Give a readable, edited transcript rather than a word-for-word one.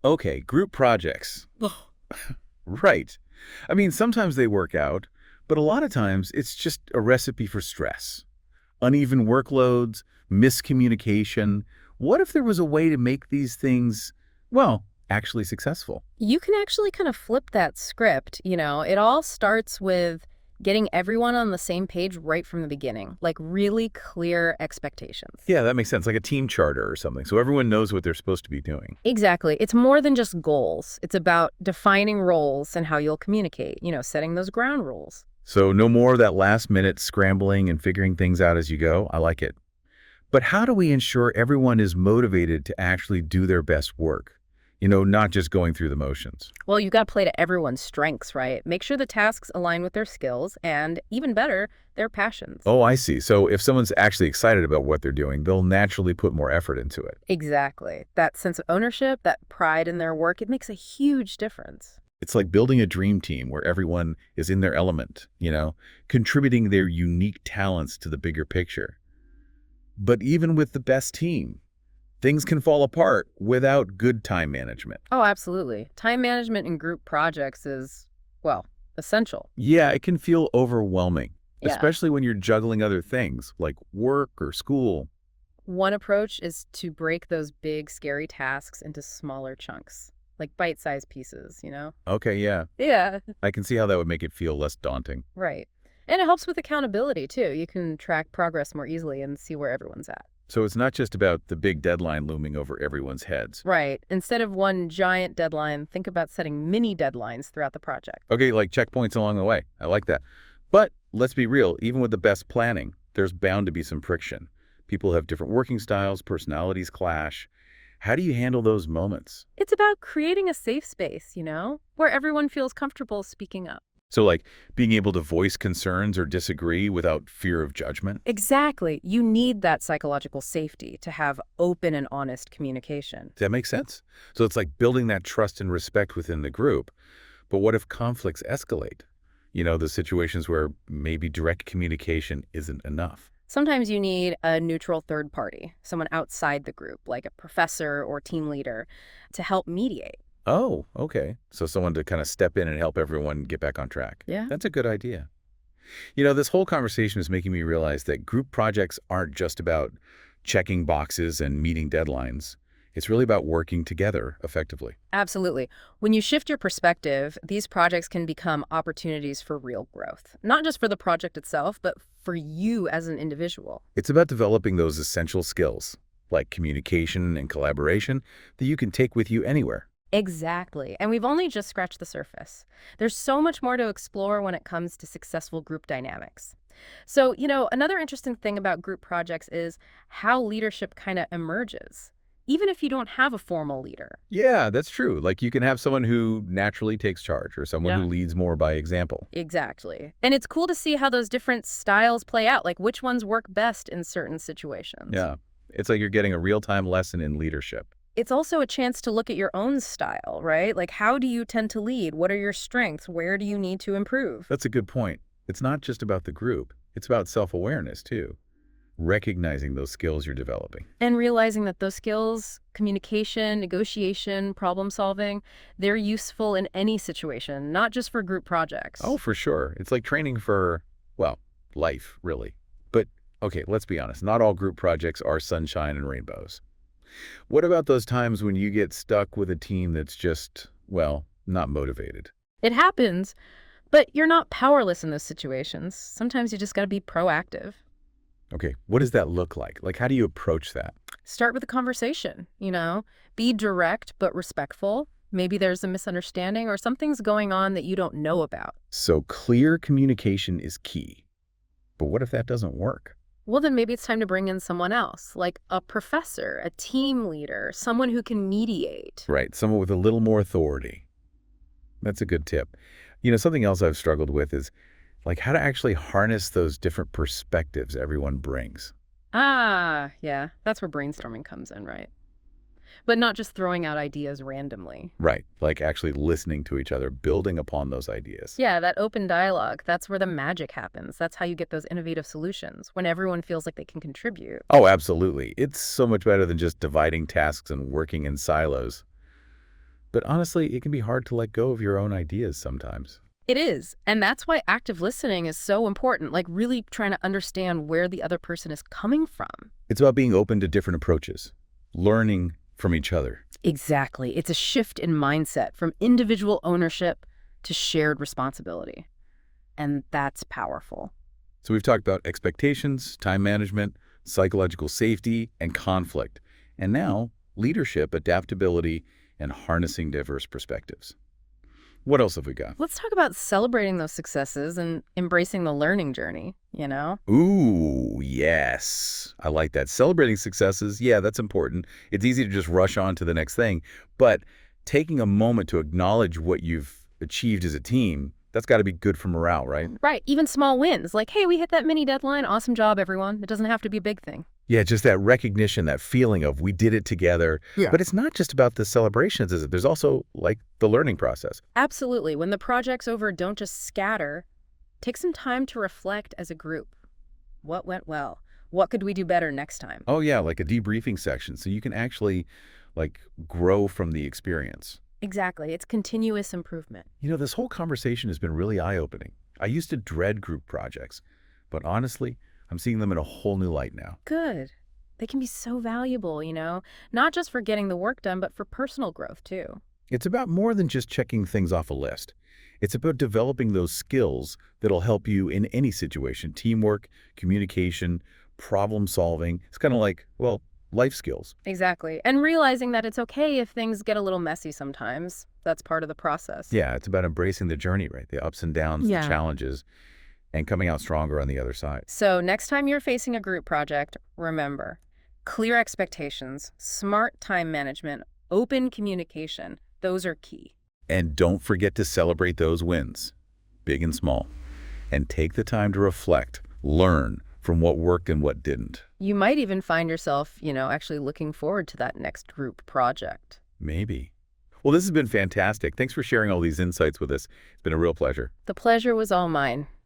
Okay, group projects. Ugh. Right. I mean, sometimes they work out, but a lot of times it's just a recipe for stress. Uneven workloads, miscommunication. What if there was a way to make these things, well, actually successful? You can actually kind of flip that script. It all starts with getting everyone on the same page right from the beginning, like really clear expectations. Yeah, that makes sense, like a team charter or something, so everyone knows what they're supposed to be doing. Exactly. It's more than just goals. It's about defining roles and how you'll communicate, setting those ground rules. So no more of that last minute scrambling and figuring things out as you go. I like it. But how do we ensure everyone is motivated to actually do their best work? Not just going through the motions. Well, you've got to play to everyone's strengths, right? Make sure the tasks align with their skills and, even better, their passions. Oh, I see. So if someone's actually excited about what they're doing, they'll naturally put more effort into it. Exactly. That sense of ownership, that pride in their work, it makes a huge difference. It's like building a dream team where everyone is in their element, contributing their unique talents to the bigger picture. But even with the best team, things can fall apart without good time management. Oh, absolutely. Time management in group projects is, well, essential. Yeah, it can feel overwhelming, Yeah. especially when you're juggling other things like work or school. One approach is to break those big, scary tasks into smaller chunks, like bite-sized pieces. Okay, yeah, Yeah. I can see how that would make it feel less daunting. Right. And it helps with accountability, too. You can track progress more easily and see where everyone's at. So it's not just about the big deadline looming over everyone's heads. Right. Instead of one giant deadline, think about setting mini deadlines throughout the project. Okay, like checkpoints along the way. I like that. But let's be real, even with the best planning, there's bound to be some friction. People have different working styles, personalities clash. How do you handle those moments? It's about creating a safe space, where everyone feels comfortable speaking up. So like being able to voice concerns or disagree without fear of judgment? Exactly. You need that psychological safety to have open and honest communication. Does that make sense? So it's like building that trust and respect within the group. But what if conflicts escalate? The situations where maybe direct communication isn't enough. Sometimes you need a neutral third party, someone outside the group, like a professor or team leader, to help mediate. Oh, okay. So someone to kind of step in and help everyone get back on track. Yeah. That's a good idea. This whole conversation is making me realize that group projects aren't just about checking boxes and meeting deadlines. It's really about working together effectively. Absolutely. When you shift your perspective, these projects can become opportunities for real growth, not just for the project itself, but for you as an individual. It's about developing those essential skills, like communication and collaboration, that you can take with you anywhere. Exactly. And we've only just scratched the surface. There's so much more to explore when it comes to successful group dynamics. So, another interesting thing about group projects is how leadership kind of emerges, even if you don't have a formal leader. Yeah, that's true. Like you can have someone who naturally takes charge or someone Yeah. who leads more by example. Exactly. And it's cool to see how those different styles play out, like which ones work best in certain situations. Yeah. It's like you're getting a real-time lesson in leadership. It's also a chance to look at your own style, right? Like, how do you tend to lead? What are your strengths? Where do you need to improve? That's a good point. It's not just about the group. It's about self-awareness too. Recognizing those skills you're developing. And realizing that those skills, communication, negotiation, problem solving, they're useful in any situation, not just for group projects. Oh, for sure. It's like training for, well, life, really. But, okay, let's be honest. Not all group projects are sunshine and rainbows. What about those times when you get stuck with a team that's just, well, not motivated? It happens, but you're not powerless in those situations. Sometimes you just got to be proactive. Okay, what does that look like? Like, how do you approach that? Start with a conversation. Be direct but respectful. Maybe there's a misunderstanding or something's going on that you don't know about. So clear communication is key. But what if that doesn't work? Well, then maybe it's time to bring in someone else, like a professor, a team leader, someone who can mediate. Right, someone with a little more authority. That's a good tip. Something else I've struggled with is like how to actually harness those different perspectives everyone brings. Ah, yeah, that's where brainstorming comes in, right? But not just throwing out ideas randomly. Right, like actually listening to each other, building upon those ideas. Yeah, that open dialogue, that's where the magic happens. That's how you get those innovative solutions, when everyone feels like they can contribute. Oh, absolutely. It's so much better than just dividing tasks and working in silos. but honestly, it can be hard to let go of your own ideas sometimes. It is. And that's why active listening is so important, like really trying to understand where the other person is coming from. It's about being open to different approaches, learning from each other. Exactly. It's a shift in mindset from individual ownership to shared responsibility. And that's powerful. So we've talked about expectations, time management, psychological safety, and conflict. And now, leadership, adaptability, and harnessing diverse perspectives. What else have we got? Let's talk about celebrating those successes and embracing the learning journey, you know? Ooh, yes. I like that. Celebrating successes, yeah, that's important. It's easy to just rush on to the next thing. But taking a moment to acknowledge what you've achieved as a team, that's got to be good for morale, right? Right. Even small wins, like, hey, we hit that mini deadline. Awesome job, everyone. It doesn't have to be a big thing. Yeah, just that recognition, that feeling of we did it together. Yeah. But it's not just about the celebrations, is it? There's also, like, the learning process. Absolutely. When the project's over, don't just scatter. Take some time to reflect as a group. What went well? What could we do better next time? Oh, yeah, like a debriefing section, so you can actually, like, grow from the experience. Exactly. It's continuous improvement. You know, this whole conversation has been really eye-opening. I used to dread group projects, but honestly, I'm seeing them in a whole new light now. Good. They can be so valuable, you know, not just for getting the work done, but for personal growth, too. It's about more than just checking things off a list. It's about developing those skills that'll help you in any situation: teamwork, communication, problem solving. It's kind of like, well, life skills. Exactly. And realizing that it's okay if things get a little messy sometimes. That's part of the process. Yeah, it's about embracing the journey, right? The ups and downs, Yeah. the challenges, and coming out stronger on the other side. So next time you're facing a group project, remember, clear expectations, smart time management, open communication. Those are key. And don't forget to celebrate those wins, big and small, and take the time to reflect, learn from what worked and what didn't. You might even find yourself, actually looking forward to that next group project. Maybe. Well, this has been fantastic. Thanks for sharing all these insights with us. It's been a real pleasure. The pleasure was all mine.